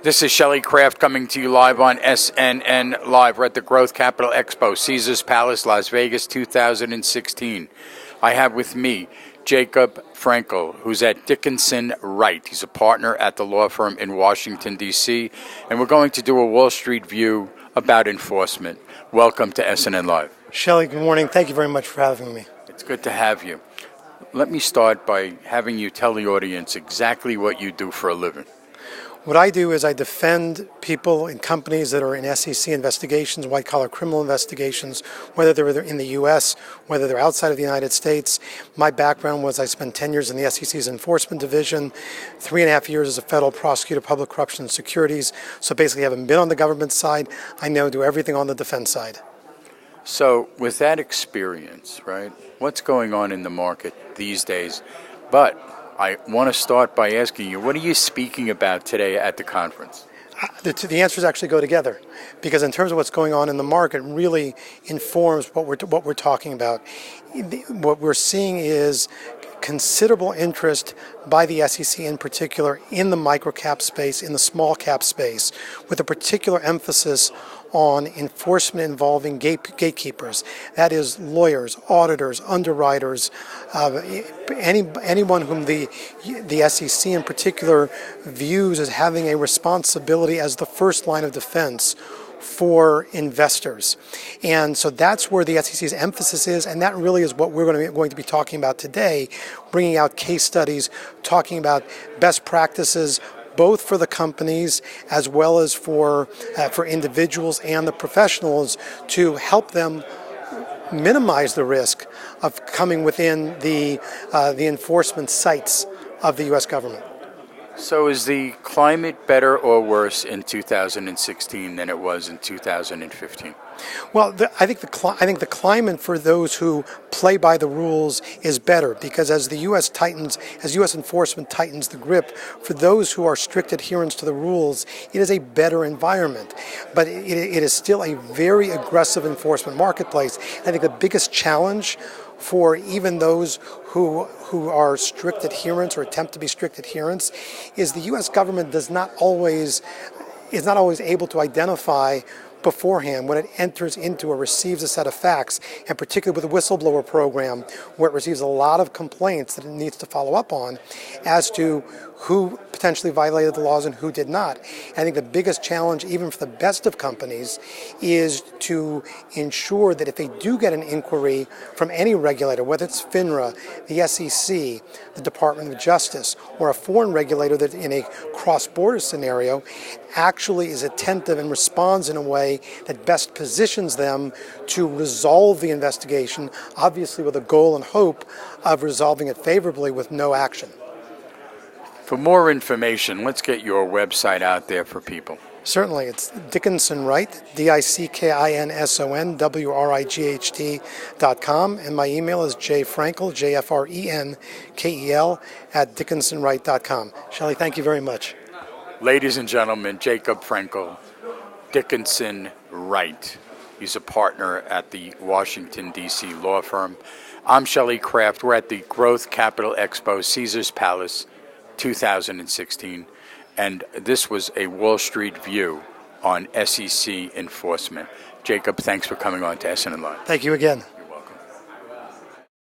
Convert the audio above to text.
This is Shelley Kraft coming to you live on SNN Live. We're at the Growth Capital Expo, Caesars Palace, Las Vegas, 2016. I have with me Jacob Frenkel, who's at Dickinson Wright. He's a partner at the law firm in Washington, D.C., and we're going to do a Wall Street view about enforcement. Welcome to SNN Live. Shelley, good morning. Thank you very much for having me. It's good to have you. Let me start by having you tell the audience exactly what you do for a living. What I do is I defend people and companies that are in SEC investigations, white-collar criminal investigations, whether they're in the U.S., whether they're outside of the United States. My background was I spent 10 years in the SEC's enforcement division, 3.5 years as a federal prosecutor, public corruption and securities. So basically, having been on the government side, I now do everything on the defense side. So with that experience, right, what's going on in the market these days? But I want to start by asking you, what are you speaking about today at the conference? The answers actually go together, because in terms of what's going on in the market, really informs what we're talking about. What we're seeing is considerable interest by the SEC in particular in the microcap space, in the small cap space, with a particular emphasis on enforcement involving gatekeepers. That is lawyers, auditors, underwriters, anyone whom the SEC in particular views as having a responsibility as the first line of defense for investors. And so that's where the SEC's emphasis is, and that really is what we're going to be talking about today, bringing out case studies, talking about best practices, both for the companies as well as for individuals and the professionals, to help them minimize the risk of coming within the enforcement sights of the U.S. government. So is the climate better or worse in 2016 than it was in 2015? Well, I think the climate for those who play by the rules is better, because as U.S. enforcement tightens the grip, for those who are strict adherents to the rules, it is a better environment. But it is still a very aggressive enforcement marketplace. I think the biggest challenge for even those who are strict adherents or attempt to be strict adherents is the U.S. government is not always able to identify beforehand when it enters into or receives a set of facts, and particularly with the whistleblower program, where it receives a lot of complaints that it needs to follow up on as to who potentially violated the laws and who did not. I think the biggest challenge, even for the best of companies, is to ensure that if they do get an inquiry from any regulator, whether it's FINRA, the SEC, the Department of Justice, or a foreign regulator that in a cross-border scenario actually is attentive and responds in a way that best positions them to resolve the investigation, obviously with a goal and hope of resolving it favorably with no action. For more information, let's get your website out there for people. Certainly. It's Dickinson Wright, DICKINSONWRIGHT.com, and my email is jfrenkel, JFRENKEL, @DickinsonWright.com. Shelley, thank you very much. Ladies and gentlemen, Jacob Frenkel, Dickinson Wright. He's a partner at the Washington, D.C. law firm. I'm Shelley Kraft. We're at the Growth Capital Expo, Caesars Palace, 2016, and this was a Wall Street view on SEC enforcement. Jacob, thanks for coming on to SNN Live. Thank you again.